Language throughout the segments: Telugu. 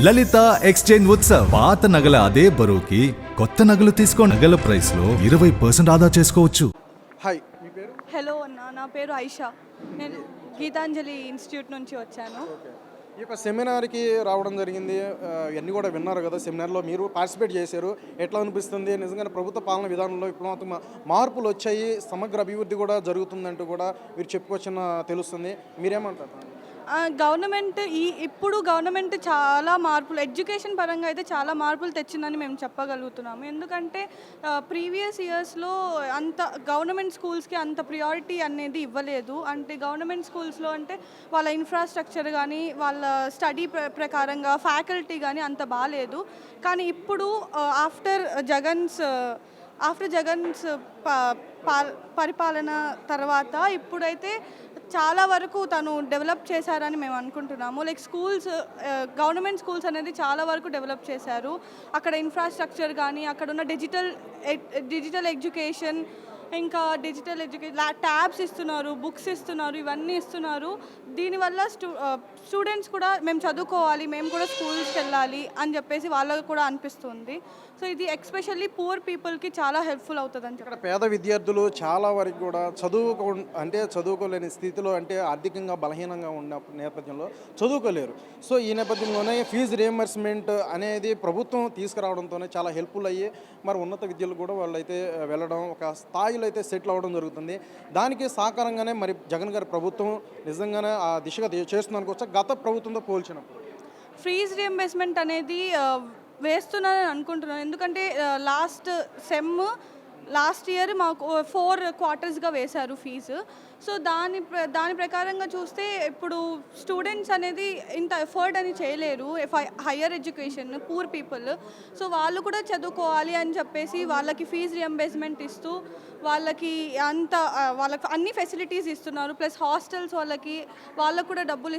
లలిత ఎక్స్చేంజ్ ఉత్సవ్. పాత నగల అదే బరువుకి కొత్త నగలు తీసుకో. నగల ప్రైస్ లో 20% ఆదా చేసుకోవచ్చు. హాయ్, మీ పేరు? హలో అన్న, నా పేరు ఐషా. నేను గీతాంజలి ఇన్స్టిట్యూట్ నుంచి వచ్చాను. ఈ యొక్క సెమినార్కి రావడం జరిగింది. ఇవన్నీ కూడా విన్నారు కదా, సెమినార్లో మీరు పార్టిసిపేట్ చేశారు. ఎట్లా అనిపిస్తుంది? నిజంగానే ప్రభుత్వ పాలన విధానంలో విప్లవాత్మక మార్పులు వచ్చాయి, సమగ్ర అభివృద్ధి కూడా జరుగుతుందంటూ కూడా మీరు చెప్పుకొచ్చిన తెలుస్తుంది. మీరేమంటారు? గవర్నమెంట్ ఇప్పుడు గవర్నమెంట్ చాలా మార్పులు, ఎడ్యుకేషన్ పరంగా అయితే చాలా మార్పులు తెచ్చిందని మేము చెప్పగలుగుతున్నాము. ఎందుకంటే ప్రీవియస్ ఇయర్స్లో అంత గవర్నమెంట్ స్కూల్స్కి అంత ప్రియారిటీ అనేది ఇవ్వలేదు. అంటే గవర్నమెంట్ స్కూల్స్లో అంటే వాళ్ళ ఇన్ఫ్రాస్ట్రక్చర్ కానీ వాళ్ళ స్టడీ ప్రకారంగా ఫ్యాకల్టీ కానీ అంత బాగాలేదు. కానీ ఇప్పుడు ఆఫ్టర్ జగన్స్ పరిపాలన తర్వాత ఇప్పుడైతే చాలా వరకు తను డెవలప్ చేశారని మేము అనుకుంటున్నాము. లైక్ గవర్నమెంట్ స్కూల్స్ అనేది చాలా వరకు డెవలప్ చేశారు. అక్కడ ఇన్ఫ్రాస్ట్రక్చర్ కానీ అక్కడ ఉన్న డిజిటల్ ఎడ్యుకేషన్, ఇంకా ట్యాబ్స్ ఇస్తున్నారు, బుక్స్ ఇస్తున్నారు, ఇవన్నీ ఇస్తున్నారు. దీనివల్ల స్టూడెంట్స్ కూడా మేము చదువుకోవాలి, మేము కూడా స్కూల్స్కి వెళ్ళాలి అని చెప్పేసి వాళ్ళకు కూడా అనిపిస్తుంది. సో ఇది ఎస్పెషల్లీ పూర్ పీపుల్కి చాలా హెల్ప్ఫుల్ అవుతుంది అని ఇక్కడ పేద విద్యార్థులు చాలా వరకు కూడా చదువుకోలేని స్థితిలో, అంటే ఆర్థికంగా బలహీనంగా ఉన్న నేపథ్యంలో చదువుకోలేరు. సో ఈ నేపథ్యంలోనే ఫీజు రియంబర్స్మెంట్ అనేది ప్రభుత్వం తీసుకురావడంతోనే చాలా హెల్ప్ఫుల్ అయ్యి మరి ఉన్నత విద్యలు కూడా వాళ్ళైతే వెళ్ళడం, ఒక స్థాయిలో అయితే సెటిల్ అవ్వడం జరుగుతుంది. దానికి సహకారంగానే మరి జగన్ గారి ప్రభుత్వం నిజంగానే ఆ దిశగా చేస్తుంది అనుకోవచ్చు. గత ప్రభుత్వంతో పోల్చినప్పుడు ఫీజ్ రియంబర్స్మెంట్ అనేది వేస్తున్నానని అనుకుంటున్నాను. ఎందుకంటే లాస్ట్ ఇయర్ మాకు 4 క్వార్టర్స్గా వేశారు ఫీజు. సో దాని ప్రకారంగా చూస్తే ఇప్పుడు స్టూడెంట్స్ అనేది ఇంత ఎఫర్ట్ అని చేయలేరు, higher education, poor people. So వాళ్ళు కూడా చదువుకోవాలి అని చెప్పేసి వాళ్ళకి ఫీజు రియంబర్స్మెంట్ ఇస్తూ వాళ్ళకి అన్ని ఫెసిలిటీస్ ఇస్తున్నారు. ప్లస్ హాస్టల్స్ వాళ్ళకు కూడా డబ్బులు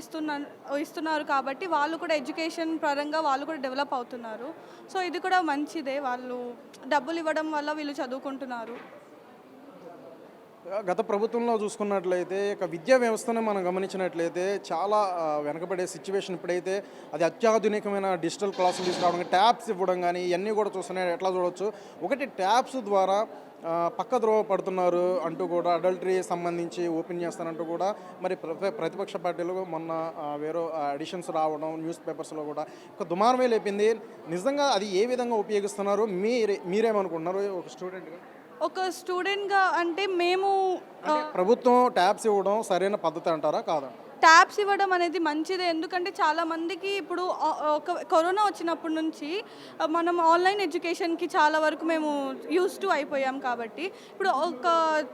ఇస్తున్నారు కాబట్టి వాళ్ళు కూడా ఎడ్యుకేషన్ పరంగా వాళ్ళు కూడా డెవలప్ అవుతున్నారు. సో ఇది కూడా మంచిదే, వాళ్ళు డబ్బులు ఇవ్వడం వల్ల వీళ్ళు చదువుకుంటున్నారు. గత ప్రభుత్వంలో చూసుకున్నట్లయితే ఇక విద్యా వ్యవస్థను మనం గమనించినట్లయితే చాలా వెనకబడే సిచ్యువేషన్. ఇప్పుడైతే అది అత్యాధునికమైన డిజిటల్ క్లాసులు తీసుకురావడం, ట్యాబ్స్ ఇవ్వడం కానీ ఇవన్నీ కూడా చూస్తున్నాయి. ఎట్లా చూడవచ్చు, ఒకటి ట్యాబ్స్ ద్వారా పక్కద్రోవ పడుతున్నారు అంటూ కూడా, అడల్టరీ సంబంధించి ఓపెన్ చేస్తానంటూ కూడా మరి ప్రతిపక్ష పార్టీలు మొన్న వేరే ఎడిషన్స్ రావడం, న్యూస్ పేపర్స్లో కూడా ఒక దుమారమే లేపింది. నిజంగా అది ఏ విధంగా ఉపయోగిస్తున్నారు, మీరేమనుకుంటున్నారు ఒక స్టూడెంట్గా? అంటే మేము ప్రభుత్వం ట్యాబ్స్ ఇవ్వడం సరైన పద్ధతి అంటారా కాదా? ట్యాబ్స్ ఇవ్వడం అనేది మంచిదే. ఎందుకంటే చాలామందికి ఇప్పుడు కరోనా వచ్చినప్పటి నుంచి మనం ఆన్లైన్ ఎడ్యుకేషన్కి చాలా వరకు మేము అయిపోయాం. కాబట్టి ఇప్పుడు ఒక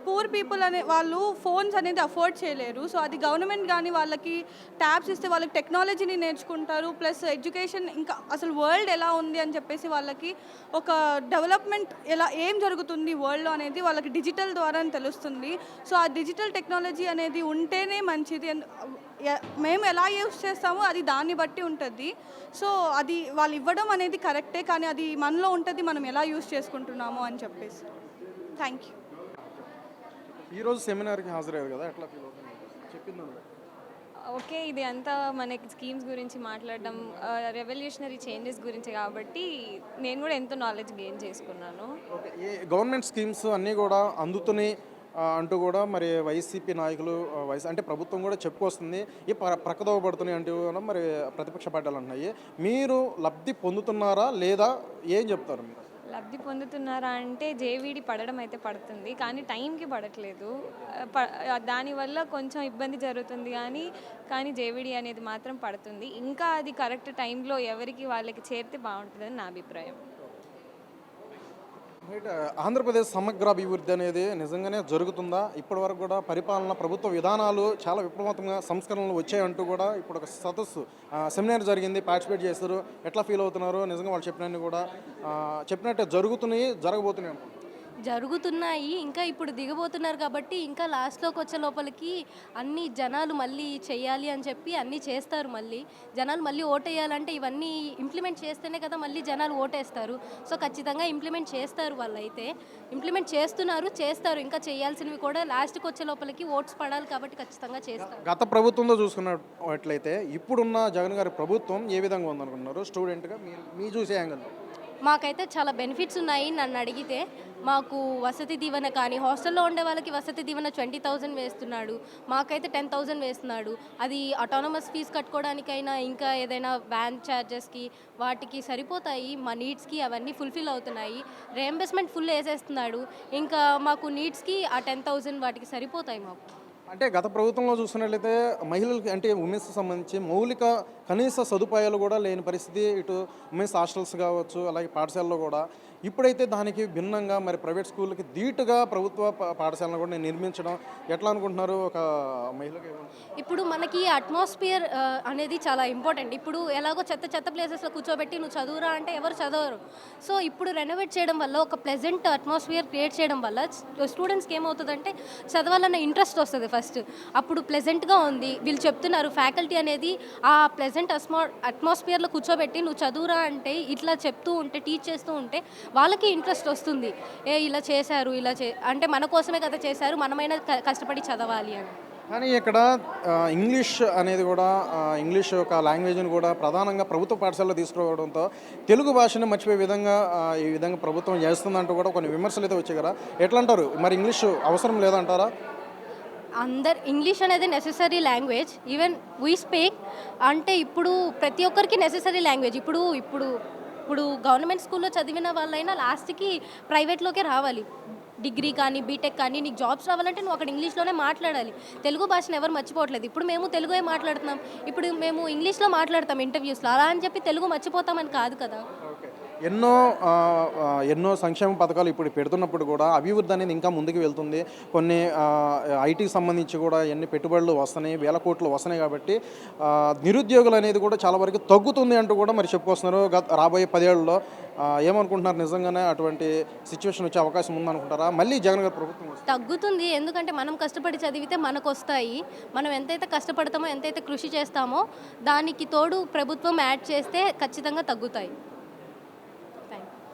పూర్ పీపుల్ అనే వాళ్ళు ఫోన్స్ అనేది అఫోర్డ్ చేయలేరు. సో అది గవర్నమెంట్ కానీ వాళ్ళకి ట్యాబ్స్ ఇస్తే వాళ్ళకి టెక్నాలజీని నేర్చుకుంటారు. ప్లస్ ఎడ్యుకేషన్, ఇంకా అసలు వరల్డ్ ఎలా ఉంది అని చెప్పేసి వాళ్ళకి ఒక డెవలప్మెంట్ ఏం జరుగుతుంది వరల్డ్లో అనేది వాళ్ళకి డిజిటల్ ద్వారా తెలుస్తుంది. సో ఆ డిజిటల్ టెక్నాలజీ అనేది ఉంటేనే మంచిది. మేము ఎలా యూస్ చేస్తామో అది దాన్ని బట్టి ఉంటుంది. సో అది వాళ్ళు ఇవ్వడం అనేది కరెక్టే, కానీ అది మనలో ఉంటుంది, మనం ఎలా యూస్ చేసుకుంటున్నామో అని చెప్పేసి. Thank you. ఈరోజు సెమినార్కి హాజరయ్యారు కదా, ఎట్లా ఫీల్ అవుతుంది చెప్పిందా? ఓకే, ఇది అంతా మనకి స్కీమ్స్ గురించి మాట్లాడడం, రెవల్యూషనరీ చేంజెస్ గురించి కాబట్టి నేను కూడా ఎంతో నాలెడ్జ్ గెయిన్ చేసుకున్నాను. ఓకే, ఈ గవర్నమెంట్ స్కీమ్స్ అన్నీ కూడా అందుతున్నాయి అంటూ కూడా మరి వైసీపీ నాయకులు అంటే ప్రభుత్వం కూడా చెప్పుకొస్తుంది, ఈ ప్రక్కదోవ పడుతున్నాయి అంటూ కూడా మరి ప్రతిపక్ష పార్టీలు అంటున్నాయి. మీరు లబ్ధి పొందుతున్నారా లేదా, ఏం చెప్తారు మీరు? లబ్ధి పొందుతున్నారా అంటే జేవీడి పడడం అయితే పడుతుంది, కానీ టైంకి పడట్లేదు. దానివల్ల కొంచెం ఇబ్బంది జరుగుతుంది. కానీ జేవీడి అనేది మాత్రం పడుతుంది. ఇంకా అది కరెక్ట్ టైంలో ఎవరికి వాళ్ళకి చేరితే బాగుంటుందని నా అభిప్రాయం. ఆంధ్రప్రదేశ్ సమగ్ర అభివృద్ధి అనేది నిజంగానే జరుగుతుందా? ఇప్పటి వరకు కూడా పరిపాలన, ప్రభుత్వ విధానాలు చాలా విప్లవాత్మక సంస్కరణలు వచ్చాయంటూ కూడా ఇప్పుడు ఒక సెమినార్ జరిగింది, పార్టిసిపేట్ చేస్తారు. ఎట్లా ఫీల్ అవుతున్నారు? నిజంగా వాళ్ళు చెప్పినట్టు జరుగుతున్నాయి, జరగబోతున్నాయి? జరుగుతున్నాయి. ఇంకా ఇప్పుడు దిగబోతున్నారు కాబట్టి ఇంకా లాస్ట్‌లోకి వచ్చే లోపలికి అన్ని జనాలు మళ్ళీ చెయ్యాలి అని చెప్పి అన్నీ చేస్తారు మళ్ళీ. జనాలు మళ్ళీ ఓటేయాలంటే ఇవన్నీ ఇంప్లిమెంట్ చేస్తేనే కదా మళ్ళీ జనాలు ఓటేస్తారు. సో, ఖచ్చితంగా ఇంప్లిమెంట్ చేస్తారు వాళ్ళైతే. ఇంప్లిమెంట్ చేస్తారు. ఇంకా చేయాల్సినవి కూడా లాస్ట్‌కి వచ్చే లోపలికి ఓట్స్ పడాలి కాబట్టి ఖచ్చితంగా చేస్తారు. గత ప్రభుత్వంలో చూసుకున్నట్లయితే ఇప్పుడున్న జగన్ గారి ప్రభుత్వం ఏ విధంగా ఉందనుకుంటున్నారు స్టూడెంట్గా మీ చూసే యాంగిల్లో? మాకైతే చాలా బెనిఫిట్స్ ఉన్నాయి నన్ను అడిగితే. మాకు వసతి దీవెన కానీ హాస్టల్లో ఉండే వాళ్ళకి వసతి దీవెన 20,000 వేస్తున్నాడు. మాకైతే 10,000 వేస్తున్నాడు. అది అటానమస్ ఫీజు కట్టుకోవడానికైనా ఇంకా ఏదైనా వ్యాన్ ఛార్జెస్కి వాటికి సరిపోతాయి. మా నీడ్స్కి అవన్నీ ఫుల్ఫిల్ అవుతున్నాయి. రియంబర్స్మెంట్ ఫుల్ వేసేస్తున్నాడు. ఇంకా మాకు నీడ్స్కి ఆ 10,000 వాటికి సరిపోతాయి మాకు. అంటే గత ప్రభుత్వంలో చూసుకున్నట్లయితే మహిళలకి అంటే ఉమెన్స్కి సంబంధించి మౌలిక కనీస సదుపాయాలు కూడా లేని పరిస్థితి, ఇటు ఉమెన్స్ హాస్టల్స్ కావచ్చు, అలాగే పాఠశాలలో కూడా. ఇప్పుడైతే దానికి భిన్నంగా మరి ప్రైవేట్ స్కూళ్ళకి ధీటుగా ప్రభుత్వ పాఠశాలను కూడా నిర్మించడం ఎట్లా అనుకుంటున్నారు ఒక మహిళకి? ఇప్పుడు మనకి అట్మాస్ఫియర్ అనేది చాలా ఇంపార్టెంట్. ఇప్పుడు ఎలాగో చెత్త ప్లేసెస్లో కూర్చోబెట్టి నువ్వు చదువురా అంటే ఎవరు చదవరు. సో, ఇప్పుడు రెనోవేట్ చేయడం వల్ల ఒక ప్లెజెంట్ అట్మాస్ఫియర్ క్రియేట్ చేయడం వల్ల స్టూడెంట్స్కి ఏమవుతుందంటే చదవాలన్న ఇంట్రెస్ట్ వస్తుంది ఫస్ట్. అప్పుడు ప్లెజెంట్గా ఉంది, వీళ్ళు చెప్తున్నారు ఫ్యాకల్టీ అనేది ఆ ప్లెజెంట్ అట్మాస్ఫియర్లో కూర్చోబెట్టి నువ్వు చదువురా అంటే ఇట్లా చెప్తూ ఉంటే టీచ్ చేస్తూ ఉంటే వాళ్ళకి ఇంట్రెస్ట్ వస్తుంది. ఇలా చేశారు అంటే మన కోసమే కదా చేశారు, మనమైనా కష్టపడి చదవాలి అని. కానీ ఇక్కడ ఇంగ్లీష్ అనేది కూడా ఇంగ్లీష్ ఒక లాంగ్వేజ్ని కూడా ప్రధానంగా ప్రభుత్వ పాఠశాలలో తీసుకురావడంతో తెలుగు భాషను మర్చిపోయే విధంగా ఈ విధంగా ప్రభుత్వం చేస్తుందంటూ కూడా కొన్ని విమర్శలు అయితే వచ్చాయి కదా, ఎట్లా అంటారు? మరి ఇంగ్లీష్ అవసరం లేదంటారా? ఇంగ్లీష్ అనేది necessary language. Even we speak అంటే ఇప్పుడు ప్రతి ఒక్కరికి నెసెసరీ లాంగ్వేజ్. ఇప్పుడు గవర్నమెంట్ స్కూల్లో చదివిన వాళ్ళైనా లాస్ట్కి ప్రైవేట్లోకే రావాలి. డిగ్రీ కానీ బీటెక్ కానీ నీకు జాబ్స్ రావాలంటే నువ్వు అక్కడ ఇంగ్లీష్లోనే మాట్లాడాలి. తెలుగు భాషను ఎవరు మర్చిపోవట్లేదు. ఇప్పుడు మేము తెలుగే మాట్లాడుతున్నాం, ఇప్పుడు మేము ఇంగ్లీష్లో మాట్లాడతాం ఇంటర్వ్యూస్లో. అలా అని చెప్పి తెలుగు మర్చిపోతామని కాదు కదా. ఎన్నో సంక్షేమ పథకాలు ఇప్పుడు పెడుతున్నప్పుడు కూడా అభివృద్ధి అనేది ఇంకా ముందుకు వెళ్తుంది. కొన్ని ఐటీకి సంబంధించి కూడా ఎన్ని పెట్టుబడులు వస్తున్నాయి, వేల కోట్లు వస్తున్నాయి కాబట్టి నిరుద్యోగులు అనేది కూడా చాలా వరకు తగ్గుతుంది అంటూ కూడా మరి చెప్పుకొస్తున్నారు. రాబోయే 10 ఏళ్లలో ఏమనుకుంటున్నారు? నిజంగానే అటువంటి సిచ్యువేషన్ వచ్చే అవకాశం ఉందనుకుంటారా? మళ్ళీ జగన్ గారి ప్రభుత్వం తగ్గుతుంది. ఎందుకంటే మనం కష్టపడి చదివితే మనకు వస్తాయి. మనం ఎంతైతే కష్టపడతామో, ఎంతైతే కృషి చేస్తామో దానికి తోడు ప్రభుత్వం యాడ్ చేస్తే ఖచ్చితంగా తగ్గుతాయి.